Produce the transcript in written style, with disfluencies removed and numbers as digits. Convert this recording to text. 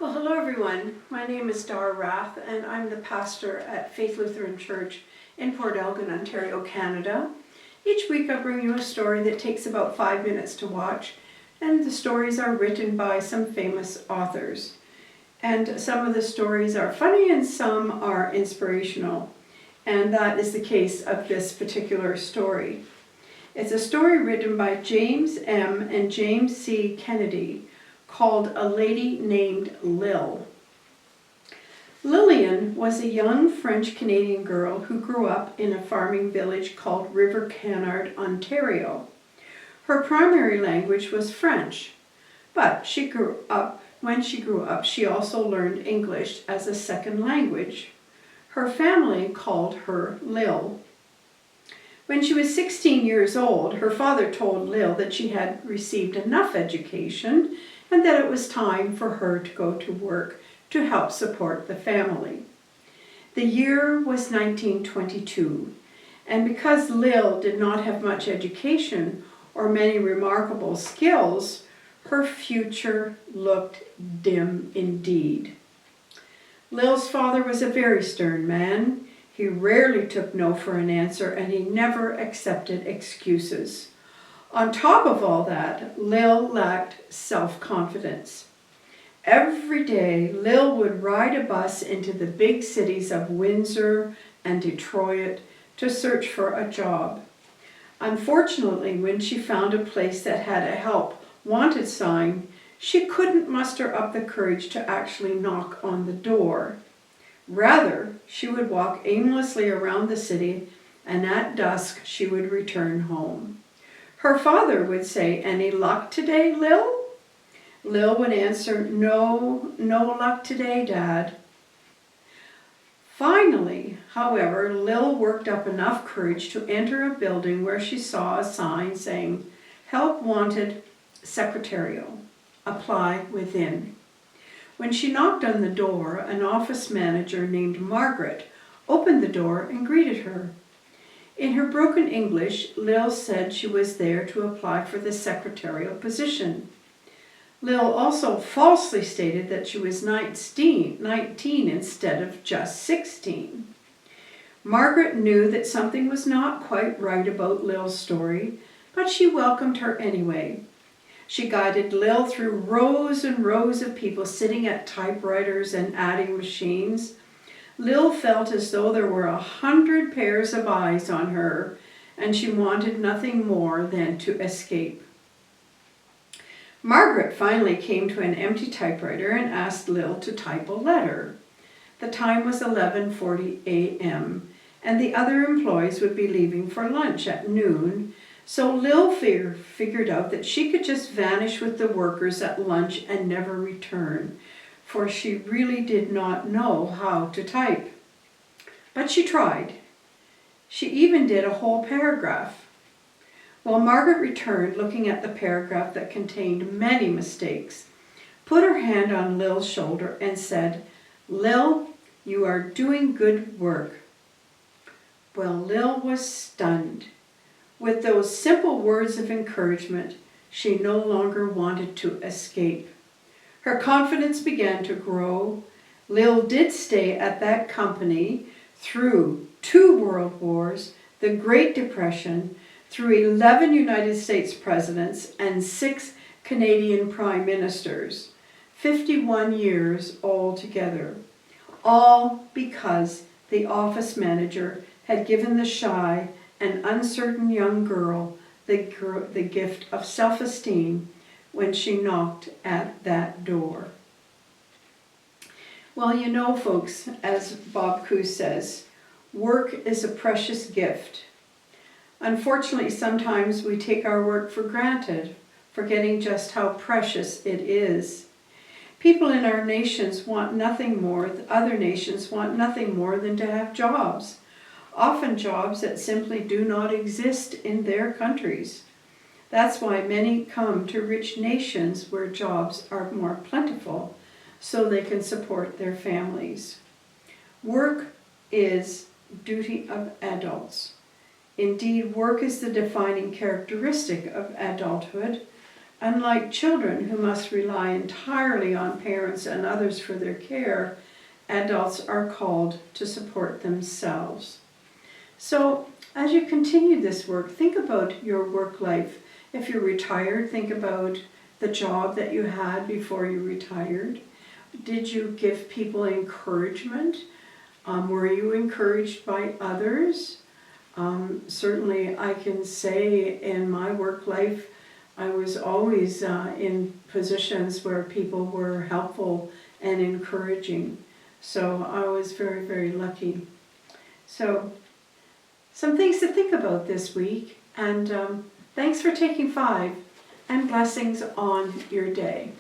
Well, hello everyone. My name is Dar Rath and I'm the pastor at Faith Lutheran Church in Port Elgin, Ontario, Canada. Each week I bring you a story that takes about 5 minutes to watch, and the stories are written by some famous authors. And some of the stories are funny and some are inspirational, and that is the case of this particular story. It's a story written by James M. and James C. Kennedy, called A Lady Named Lill. Lillian was a young French-Canadian girl who grew up in a farming village called River Canard, Ontario. Her primary language was French, but when she grew up, she also learned English as a second language. Her family called her Lill. When she was 16 years old, her father told Lill that she had received enough education and that it was time for her to go to work to help support the family. The year was 1922, and because Lill did not have much education or many remarkable skills, her future looked dim indeed. Lill's father was a very stern man. He rarely took no for an answer, and he never accepted excuses. On top of all that, Lill lacked self-confidence. Every day, Lill would ride a bus into the big cities of Windsor and Detroit to search for a job. Unfortunately, when she found a place that had a help wanted sign, she couldn't muster up the courage to actually knock on the door. Rather, she would walk aimlessly around the city, and at dusk she would return home. Her father would say, "Any luck today, Lill?" Lill would answer, "No luck today, Dad." Finally, however, Lill worked up enough courage to enter a building where she saw a sign saying, "Help wanted, secretarial. Apply within." When she knocked on the door, an office manager named Margaret opened the door and greeted her. In her broken English, Lill said she was there to apply for the secretarial position. Lill also falsely stated that she was 19 instead of just 16. Margaret knew that something was not quite right about Lill's story, but she welcomed her anyway. She guided Lill through rows and rows of people sitting at typewriters and adding machines. Lill felt as though there were 100 pairs of eyes on her, and she wanted nothing more than to escape. Margaret finally came to an empty typewriter and asked Lill to type a letter. The time was 11:40 a.m., and the other employees would be leaving for lunch at noon, so Lill figured out that she could just vanish with the workers at lunch and never return, for she really did not know how to type. But she tried. She even did a whole paragraph. Well, Margaret returned, looking at the paragraph that contained many mistakes, put her hand on Lill's shoulder and said, "Lill, you are doing good work." Well, Lill was stunned. With those simple words of encouragement, she no longer wanted to escape. Her confidence began to grow. Lill did stay at that company through 2 world wars, the Great Depression, through 11 United States presidents and 6 Canadian prime ministers, 51 years altogether, all because the office manager had given the shy and uncertain young girl the gift of self-esteem when she knocked at that door. Well, you know, folks, as Bob Couse says, work is a precious gift. Unfortunately, sometimes we take our work for granted, forgetting just how precious it is. People in our nations want nothing more, other nations want nothing more than to have jobs, often jobs that simply do not exist in their countries. That's why many come to rich nations where jobs are more plentiful, so they can support their families. Work is duty of adults. Indeed, work is the defining characteristic of adulthood. Unlike children who must rely entirely on parents and others for their care, adults are called to support themselves. So, as you continue this work, think about your work life. If you're retired, think about the job that you had before you retired. Did you give people encouragement? Were you encouraged by others? Certainly, I can say in my work life, I was always in positions where people were helpful and encouraging. So I was very, very lucky. So, some things to think about this week, and thanks for taking 5, and blessings on your day.